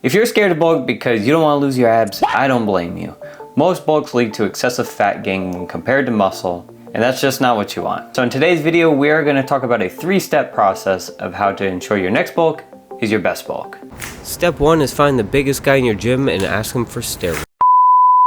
If you're scared to bulk because you don't want to lose your abs, I don't blame you. Most bulks lead to excessive fat gain when compared to muscle, and that's just not what you want. So in today's video, we are going to talk about a 3-step process of how to ensure your next bulk is your best bulk. Step 1 is find the biggest guy in your gym and ask him for steroids.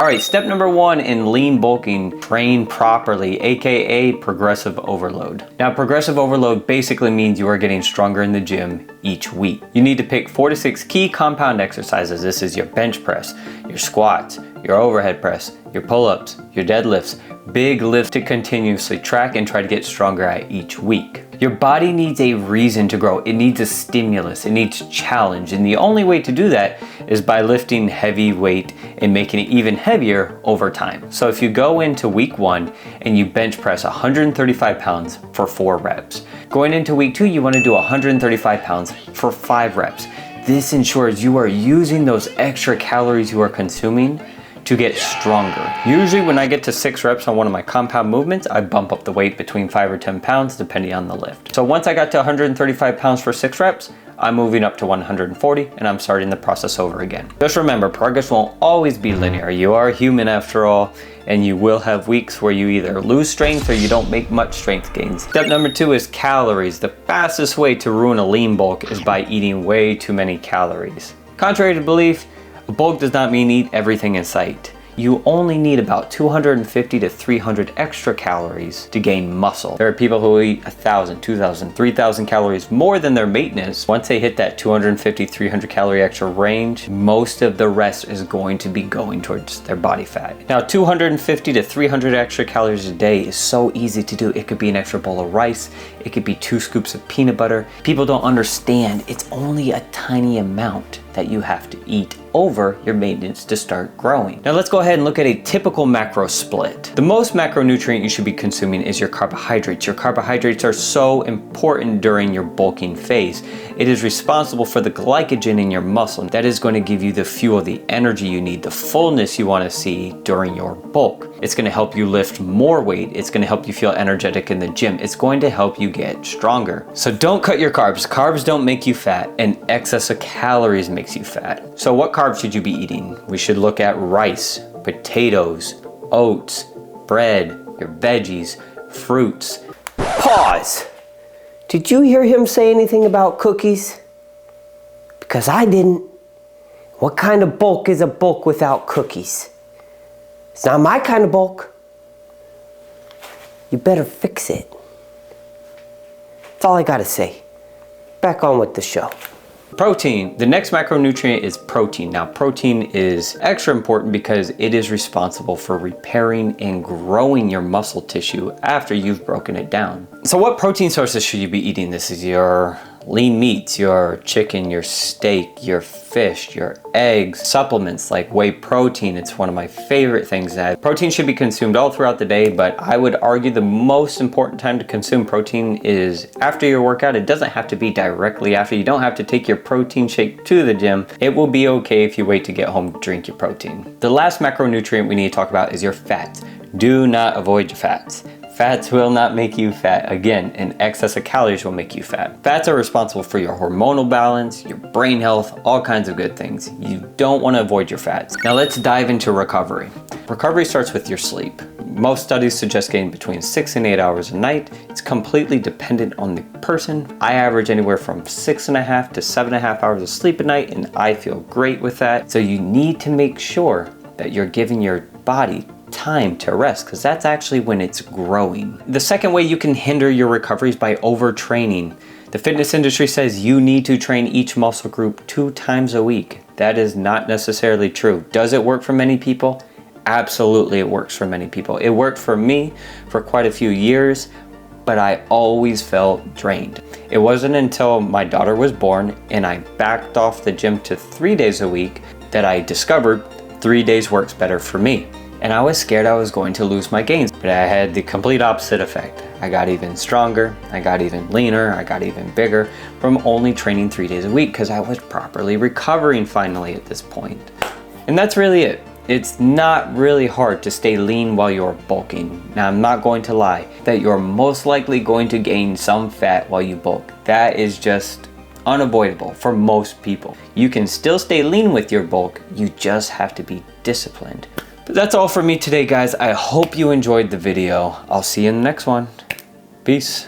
Alright, step number 1 in lean bulking, train properly, aka progressive overload. Now progressive overload basically means you are getting stronger in the gym each week. You need to pick 4 to 6 key compound exercises. This is your bench press, your squats, your overhead press, your pull-ups, your deadlifts, big lifts to continuously track and try to get stronger at each week. Your body needs a reason to grow. It needs a stimulus. It needs challenge. And the only way to do that is by lifting heavy weight and making it even heavier over time. So if you go into week 1 and you bench press 135 pounds for 4 reps, going into week 2, you want to do 135 pounds for 5 reps. This ensures you are using those extra calories you are consuming to get stronger. Usually when I get to 6 reps on one of my compound movements, I bump up the weight between 5 or 10 pounds depending on the lift. So once I got to 135 pounds for 6 reps, I'm moving up to 140 and I'm starting the process over again. Just remember, progress won't always be linear. You are human after all, and you will have weeks where you either lose strength or you don't make much strength gains. Step number 2 is calories. The fastest way to ruin a lean bulk is by eating way too many calories. Contrary to belief, a bulk does not mean eat everything in sight. You only need about 250 to 300 extra calories to gain muscle. There are people who eat 1,000, 2,000, 3,000 calories more than their maintenance. Once they hit that 250, 300 calorie extra range, most of the rest is going to be going towards their body fat. Now, 250 to 300 extra calories a day is so easy to do. It could be an extra bowl of rice. It could be 2 scoops of peanut butter. People don't understand it's only a tiny amount that you have to eat over your maintenance to start growing. Now let's go ahead and look at a typical macro split. The most macronutrient you should be consuming is your carbohydrates. Your carbohydrates are so important during your bulking phase. It is responsible for the glycogen in your muscle. That is going to give you the fuel, the energy you need, the fullness you want to see during your bulk. It's going to help you lift more weight. It's going to help you feel energetic in the gym. It's going to help you get stronger. So don't cut your carbs. Carbs don't make you fat, and excess of calories makes you fat. So what carbs should you be eating? We should look at rice, potatoes, oats, bread, your veggies, fruits. Pause. Did you hear him say anything about cookies? Because I didn't. What kind of bulk is a bulk without cookies? It's not my kind of bulk. You better fix it. That's all I gotta say. Back on with the show. Protein. The next macronutrient is protein. Now, protein is extra important because it is responsible for repairing and growing your muscle tissue after you've broken it down. So what protein sources should you be eating? This is your lean meats, your chicken, your steak, your fish, your eggs, supplements like whey protein. It's one of my favorite things. That protein should be consumed all throughout the day, but I would argue the most important time to consume protein is after your workout. It doesn't have to be directly after. You don't have to take your protein shake to the gym. It will be okay if you wait to get home to drink your protein. The last macronutrient we need to talk about is your fats. Do not avoid your fats. Fats will not make you fat. Again, an excess of calories will make you fat. Fats are responsible for your hormonal balance, your brain health, all kinds of good things. You don't want to avoid your fats. Now let's dive into recovery. Recovery starts with your sleep. Most studies suggest getting between 6 and 8 hours a night. It's completely dependent on the person. I average anywhere from 6.5 to 7.5 hours of sleep a night, and I feel great with that. So you need to make sure that you're giving your body time to rest, because that's actually when it's growing. The second way you can hinder your recovery is by overtraining. The fitness industry says you need to train each muscle group 2 times a week. That is not necessarily true. Does it work for many people? Absolutely, it works for many people. It worked for me for quite a few years, but I always felt drained. It wasn't until my daughter was born and I backed off the gym to 3 days a week that I discovered 3 days works better for me. And I was scared I was going to lose my gains, but I had the complete opposite effect. I got even stronger, I got even leaner, I got even bigger from only training 3 days a week because I was properly recovering finally at this point. And that's really it. It's not really hard to stay lean while you're bulking. Now, I'm not going to lie that you're most likely going to gain some fat while you bulk. That is just unavoidable for most people. You can still stay lean with your bulk, you just have to be disciplined. But that's all for me today, guys. I hope you enjoyed the video. I'll see you in the next one. Peace.